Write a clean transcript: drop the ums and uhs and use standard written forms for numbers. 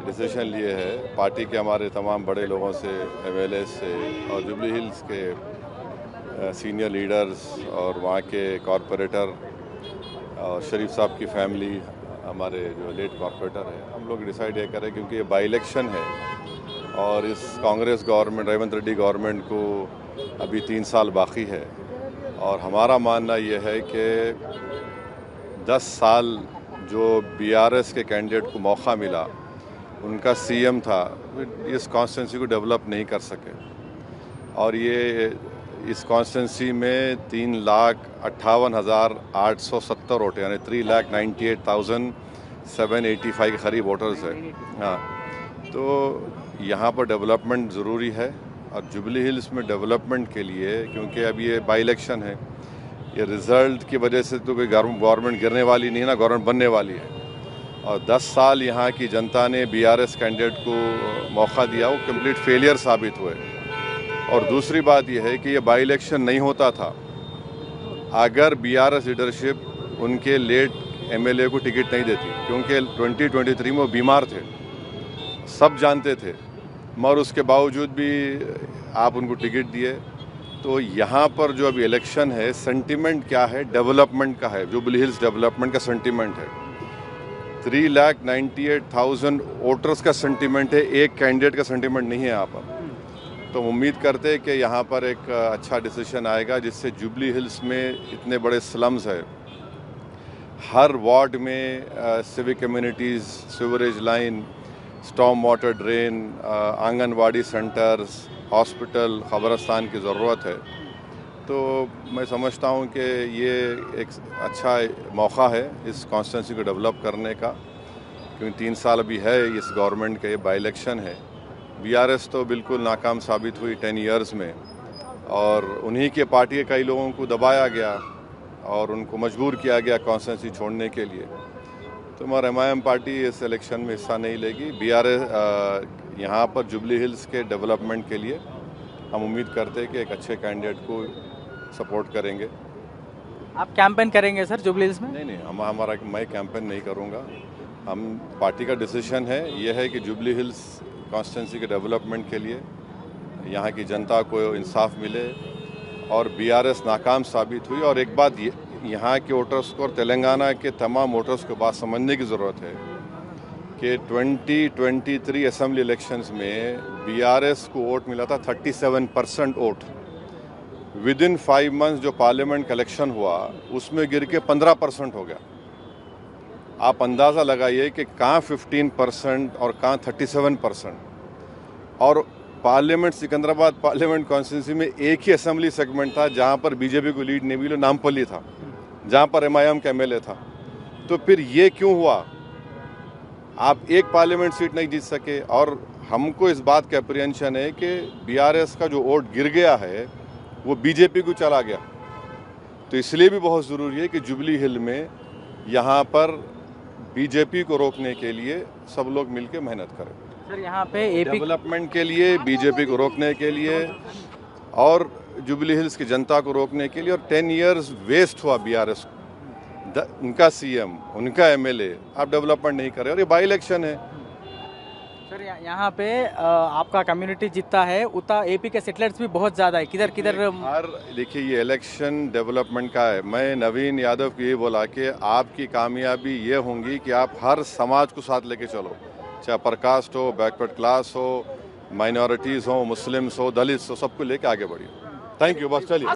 Decision लिए है party के हमारे तमाम बड़े लोगों से, एमएलए से और जुबली हिल्स के सीनियर लीडर्स और वहाँ के कॉरपोरेटर और शरीफ साहब की फैमिली, हमारे जो लेट कॉरपोरेटर है, हम लोग डिसाइड ये करें क्योंकि ये बाई इलेक्शन है और इस कांग्रेस गवर्नमेंट, रेवंत रेड्डी गवर्नमेंट को अभी 3 साल बाकी है और हमारा मानना ये है कि 10 साल जो बीआरएस के कैंडिडेट को मौका मिला, उनका सीएम था, इस कॉन्स्टिट्यूंसी को डेवलप नहीं कर सके और ये इस कॉन्स्टिट्यूंसी में 3,58,870 वोट यानी 3,98,785 के करीब वोटर्स है। हाँ, तो यहाँ पर डेवलपमेंट ज़रूरी है और जुबली हिल्स में डेवलपमेंट के लिए, क्योंकि अब ये बाई इलेक्शन है, ये रिज़ल्ट की वजह से तो कोई गवर्नमेंट गिरने वाली नहीं है ना, गवर्नमेंट बनने वाली है और 10 साल यहाँ की जनता ने बीआरएस कैंडिडेट को मौका दिया, वो कंप्लीट फेलियर साबित हुए। और दूसरी बात यह है कि ये बाई इलेक्शन नहीं होता था अगर बीआरएस लीडरशिप उनके लेट एमएलए को टिकट नहीं देती, क्योंकि 2023 में वो बीमार थे, सब जानते थे, मगर उसके बावजूद भी आप उनको टिकट दिए। तो यहाँ पर जो अभी इलेक्शन है, सेंटिमेंट क्या है? डेवलपमेंट का है। जुबली हिल्स डेवलपमेंट का सेंटिमेंट है। 3,98,000 वोटर्स का सेंटिमेंट है, एक कैंडिडेट का सेंटिमेंट नहीं है यहाँ पर। तो उम्मीद करते हैं कि यहाँ पर एक अच्छा डिसीजन आएगा जिससे जुबली हिल्स में इतने बड़े स्लम्स है, हर वार्ड में civic communities, sewerage line, storm water drain, anganwadi centres, hospital, ख़बरस्तान की ज़रूरत है। तो मैं समझता हूँ कि ये एक अच्छा मौका है इस कॉन्स्टिट्यूंसी को डेवलप करने का, क्योंकि 3 साल अभी है इस गवर्नमेंट का, ये बाई इलेक्शन है। बीआरएस तो बिल्कुल नाकाम साबित हुई 10 इयर्स में और उन्हीं के पार्टी के कई लोगों को दबाया गया और उनको मजबूर किया गया कॉन्स्टिट्यूंसी छोड़ने के लिए। तो मगर एमआईएम पार्टी इस इलेक्शन में हिस्सा नहीं लेगी। बीआरएस यहाँ पर जुबली हिल्स के डेवलपमेंट के लिए हम उम्मीद करते हैं कि एक अच्छे कैंडिडेट को सपोर्ट करेंगे। आप कैंपेन करेंगे सर जुबली हिल्स में? नहीं, मैं कैंपेन नहीं करूँगा। हम पार्टी का डिसीजन है, यह है कि जुबली हिल्स कॉन्स्टिट्यूंसी के डेवलपमेंट के लिए यहाँ की जनता को इंसाफ मिले और बीआरएस नाकाम साबित हुई। और एक बात यहाँ के वोटर्स को और तेलंगाना के तमाम वोटर्स को बात समझने की ज़रूरत है कि 2023 असेंबली इलेक्शंस में बीआरएस को वोट मिला था 37% वोट। विद इन 5 मंथ्स जो पार्लियामेंट का इलेक्शन हुआ उसमें गिर के 15% हो गया। आप अंदाज़ा लगाइए कि कहाँ 15% और कहाँ 37%। और पार्लियामेंट, सिकंदराबाद पार्लियामेंट कॉन्स्टिट्यूंसी में एक ही असेंबली सेगमेंट था जहाँ पर बीजेपी को लीड नहीं मिली, नामपल्ली था, जहाँ पर एमआईएम का एमएलए था। तो फिर ये क्यों हुआ? आप एक पार्लियामेंट सीट नहीं जीत सके और हमको इस बात का अप्रीहेंशन है कि बीआरएस का जो वोट गिर गया है वो बीजेपी को चला गया। तो इसलिए भी बहुत ज़रूरी है कि जुबली हिल में यहाँ पर बीजेपी को रोकने के लिए सब लोग मिलकर मेहनत करें। सर यहाँ पे एपी डेवलपमेंट के लिए, बीजेपी को रोकने के लिए और जुबली हिल्स की जनता को रोकने के लिए। और 10 इयर्स वेस्ट हुआ बीआरएस को, उनका सीएम, उनका एमएलए, आप डेवलपमेंट नहीं कर रहे और ये बाई इलेक्शन है। सर यहाँ पे आपका कम्युनिटी जितना है उतना एपी के सेटलर्स भी बहुत ज़्यादा है, किधर किधर हर देखिए ये इलेक्शन डेवलपमेंट का है। मैं नवीन यादव को ये बोला कि आपकी कामयाबी ये होंगी कि आप हर समाज को साथ लेके चलो, चाहे अपर कास्ट हो, बैकवर्ड क्लास हो, माइनॉरिटीज़ हो, मुस्लिम्स हो, दलित्स हो, सबको लेके आगे बढ़िए। Thank you. बस चलिए।